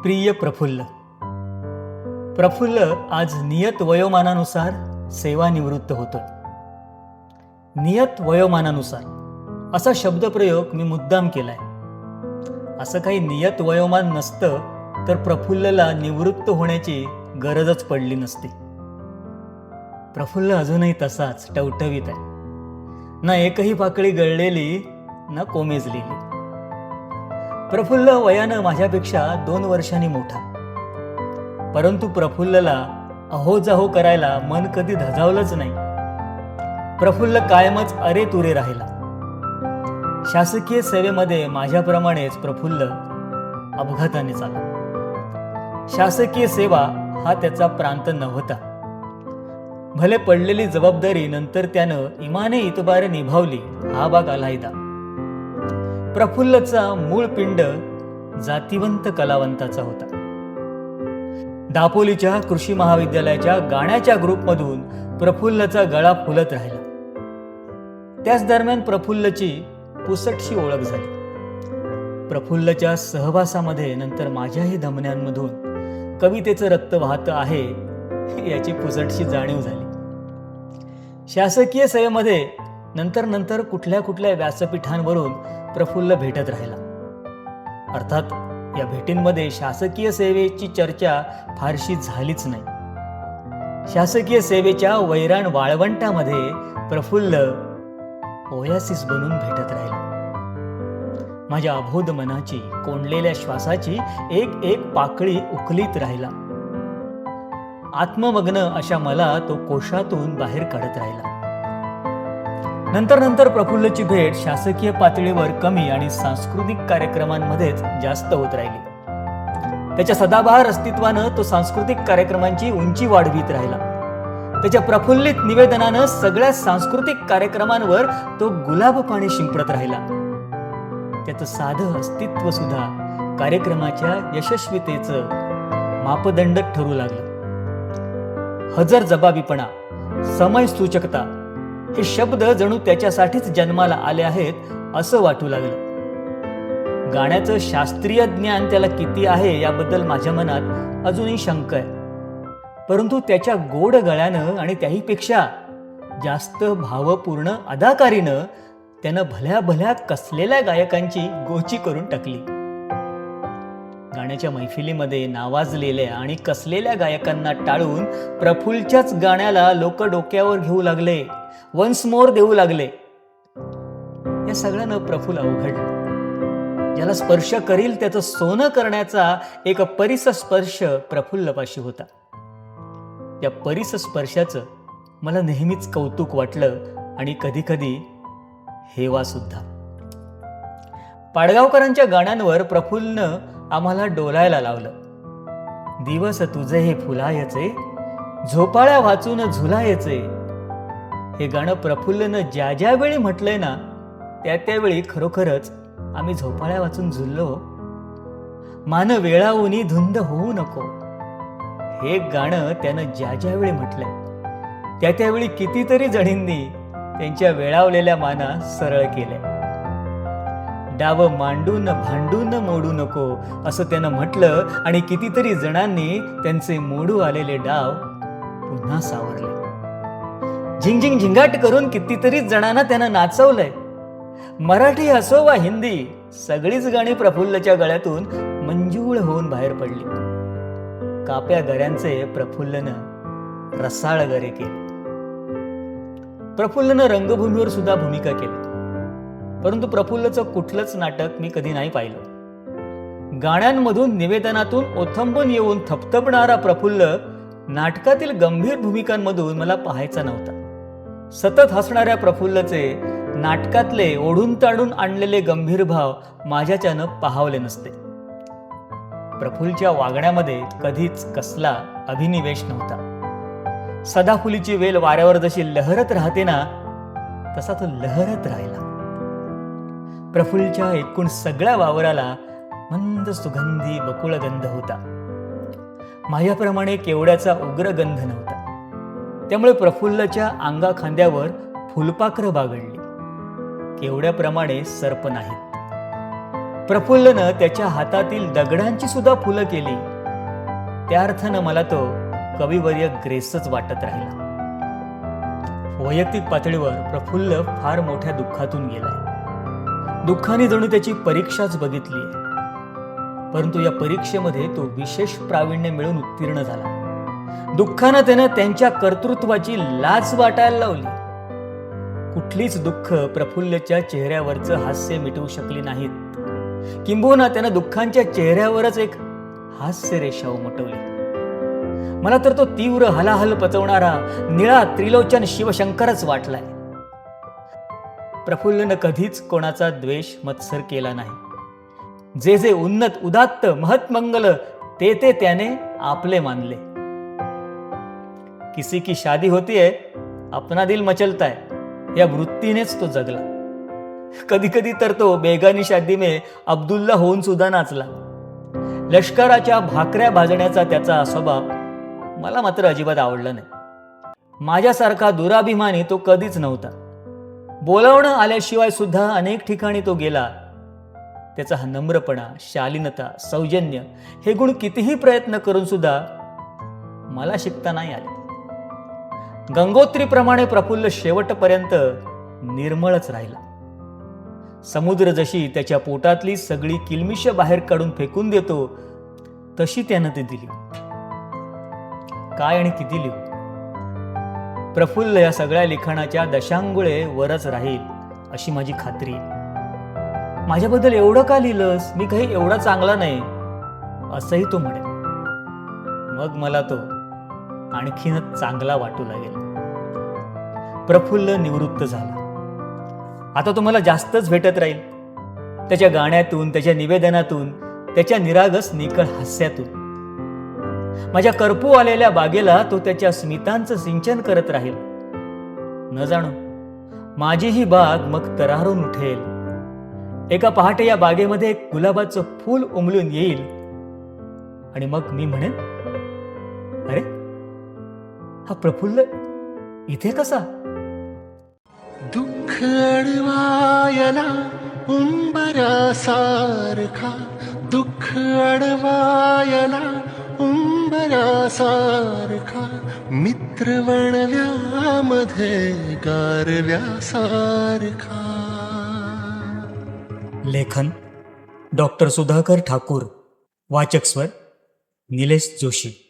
प्रिय प्रफुल्ल. प्रफुल्ल आज नियत वयोमानानुसार सेवानिवृत्त होतोय. नियत वयोमानानुसार असा शब्दप्रयोग मी मुद्दाम केलाय. असं काही नियत वयोमान नसतं तर प्रफुल्लला निवृत्त होण्याची गरजच पडली नसती. प्रफुल्ल अजूनही तसाच टवटवीत आहे. ना एकही पाकळी गळलेली ना कोमेजलेली. प्रफुल्ल वयानं माझ्यापेक्षा 2 वर्षांनी मोठा. परंतु प्रफुल्लला अहोजाहो करायला मन कधी धजावलंच नाही. प्रफुल्ल कायमच अरे तुरे राहिला. शासकीय सेवेमध्ये माझ्याप्रमाणेच प्रफुल्ल अपघाताने चाला. शासकीय सेवा हा त्याचा प्रांत नव्हता. भले पडलेली जबाबदारी नंतर त्यानं इमाने इतबारे निभावली हा भाग अलहिदा. प्रफुल्लचा मूळ पिंड जातिवंत कलावंताचा होता. दापोलीच्या कृषी महाविद्यालयाच्या गाण्याच्या ग्रुपमधून प्रफुल्लचा गळा फुलत राहिला. त्याच दरम्यान प्रफुल्लची पुसटशी ओळख झाली. प्रफुल्लच्या सहवासामध्ये नंतर माझ्याही धमन्यांमधून कवितेचं रक्त वाहत आहे याची पुसटशी जाणीव झाली. शासकीय सेवेमध्ये नंतर कुठल्या व्यासपीठांवरून प्रफुल्ल भेटत राहिला. अर्थात या भेटींमध्ये शासकीय सेवेची चर्चा फारशी झालीच नाही. शासकीय सेवेच्या वैराण वाळवंटामध्ये प्रफुल्ल ओयासिस बनून भेटत राहिला. माझ्या अबोध मनाची कोंडलेल्या श्वासाची एक पाकळी उकलीत राहिला. आत्ममग्न अशा मला तो कोशातून बाहेर काढत राहिला. नंतर प्रफुल्लची भेट शासकीय पातळीवर कमी आणि सांस्कृतिक कार्यक्रमांमध्येच जास्त होत राहिली. त्याच्या सदाबहार अस्तित्वानं तो सांस्कृतिक कार्यक्रमांची उंची वाढवित राहिला. त्याच्या प्रफुल्लित निवेदनानं सगळ्या सांस्कृतिक कार्यक्रमांवर तो गुलाब पाणी शिंपडत राहिला. त्याचं साधं अस्तित्व सुद्धा कार्यक्रमाच्या यशस्वीतेचं मापदंड ठरू लागलं. हजर जबाबीपणा, समय सूचकता हे शब्द जणू त्याच्यासाठीच जन्माला आले आहेत असं वाटू लागलं. गाण्याचं शास्त्रीय ज्ञान त्याला किती आहे याबद्दल माझ्या मनात अजूनही शंका आहे. परंतु त्याच्या गोड गळ्यानं आणि त्याहीपेक्षा जास्त भावपूर्ण अदाकारीनं त्यानं भल्या कसलेल्या गायकांची गोची करून टाकली. गाण्याच्या मैफिलीमध्ये नावाजलेल्या आणि कसलेल्या गायकांना टाळून प्रफुल्लच्याच गाण्याला लोक डोक्यावर घेऊ लागले, वन्स मोर देऊ लागले. या सगळ्यानं प्रफुल्ल अवघडलं. ज्याला स्पर्श करील त्याचं सोनं करण्याचा एक परिसस्पर्श प्रफुल्लपाशी होता. या परिसस्पर्शाचं मला नेहमीच कौतुक वाटलं आणि कधी हेवा सुद्धा. पाडगावकरांच्या गाण्यांवर प्रफुल्लनं आम्हाला डोलायला लावलं. दिवस तुझे हे फुलायचे, झोपाळ्या वाचून झुलायचे. हे गाणं प्रफुल्लनं ज्या वेळी म्हटलंय ना त्यावेळी खरोखरच आम्ही झोपाळ्या वाचून झुललो. मान वेळाऊनी धुंद होऊ नको. हे गाणं त्यानं ज्या वेळी म्हटलंय त्यावेळी कितीतरी जणींनी त्यांच्या वेळावलेल्या माना सरळ केल्या. डाव मांडून भांडून मोडू नको असं त्यानं म्हटलं आणि कितीतरी जणांनी त्यांचे मोडू आलेले डाव पुन्हा सावरले. झिंगझिंग झिंगाट करून कितीतरी जणांना त्यानं नाचवलंय. मराठी असो वा हिंदी सगळीच गाणी प्रफुल्लच्या गळ्यातून मंजूळ होऊन बाहेर पडली. काप्या गऱ्यांचे प्रफुल्लनं रसाळ गरे केले. प्रफुल्लनं रंगभूमीवर सुद्धा भूमिका केली. परंतु प्रफुल्लचं कुठलंच नाटक मी कधी नाही पाहिलं. गाण्यांमधून निवेदनातून ओथंबून येऊन थपथपणारा प्रफुल्ल नाटकातील गंभीर भूमिकांमधून मला पाहायचा नव्हता. सतत हसणाऱ्या प्रफुल्लचे नाटकातले ओढून ताडून आणलेले गंभीर भाव माझ्याच्यानं पाहावले नसते. प्रफुल्लच्या वागण्यामध्ये कधीच कसला अभिनिवेश नव्हता. सदाफुलीची वेल वाऱ्यावर जशी लहरत राहते ना तसा तो लहरत राहिला. प्रफुल्लच्या एकूण सगळ्या वावराला मंद सुगंधी बकुळगंध होता. माझ्याप्रमाणे केवड्याचा उग्र गंध नव्हता. त्यामुळे प्रफुल्लच्या अंगा खांद्यावर फुलपाखरं बागडली. केवड्याप्रमाणे सर्प नाहीत. प्रफुल्लनं त्याच्या हातातील दगडांची सुद्धा फुलं केली. त्या अर्थानं मला तो कविवर्य ग्रेसच वाटत राहिला. वैयक्तिक पातळीवर प्रफुल्ल फार मोठ्या दुःखातून गेलाय. दुःखाने जणू त्याची परीक्षाच बघितली. परंतु या परीक्षेमध्ये तो विशेष प्रावीण्य मिळवून उत्तीर्ण झाला. दुःखानं त्यानं त्यांच्या कर्तृत्वाची लाज वाटायला लावली. कुठलीच दुःख प्रफुल्लच्या चेहऱ्यावरचं हास्य मिटवू शकली नाहीत. किंबहुना त्यानं दुःखांच्या चेहऱ्यावरच एक हास्य रेषा उमटवली. मला तर तो तीव्र हलाहल पचवणारा निळा त्रिलोचन शिवशंकरच वाटलाय. प्रफुल्लनं कधीच कोणाचा द्वेष मत्सर केला नाही. जे जे उन्नत उदात्त महत्मंगल ते त्याने आपले मानले. किसी की शादी होती है अपना दिल मचलता है या वृत्तीनेच तो जगला. कधी कधी तर तो बेगानी शादी में अब्दुल्ला होऊन सुद्धा नाचला. लष्कराच्या भाकऱ्या भाजण्याचा त्याचा स्वभाव मला मात्र अजिबात आवडला नाही. माझ्यासारखा दुराभिमानी तो कधीच नव्हता. बोलावणं आल्याशिवाय सुद्धा अनेक ठिकाणी तो गेला. त्याचा हा नम्रपणा, शालीनता, सौजन्य हे गुण कितीही प्रयत्न करून सुद्धा मला शिकता नाही आले. गंगोत्रीप्रमाणे प्रफुल्ल शेवटपर्यंत निर्मळच राहिला. समुद्र जशी त्याच्या पोटातली सगळी किलमिश बाहेर काढून फेकून देतो तशी त्यानं ती दिली. काय आणि किती लिहू? प्रफुल्ल या सगळ्या लिखाणाच्या दशांगुळे वरच राहील अशी माझी खात्री. माझ्याबद्दल एवढं का लिहिलंस, मी काही एवढा चांगला नाही असंही तो म्हणे. मग मला तो आणखीनच चांगला वाटू लागेल. प्रफुल्ल निवृत्त झाला. आता तो मला जास्तच भेटत राहील. त्याच्या गाण्यातून, त्याच्या निवेदनातून, त्याच्या निरागस निकळ हास्यातून. माझ्या करपू आलेल्या बागेला तो त्याच्या स्मितांचं सिंचन करत राहील. न जाणो माझी ही बाग मग तरारून उठेल. एका पहाटे या बागेमध्ये एक गुलाबाचं फूल उमलून येईल आणि मग मी म्हणेन, अरे हा प्रफुल्ल इथे कसा? दुःख अडवायला उंबरासारखा, दुःख अडवायला उंबरासारखा, मित्र वणव्यामध्ये गारव्यासारखा. लेखन डॉक्टर सुधाकर ठाकूर. वाचक स्वर निलेश जोशी.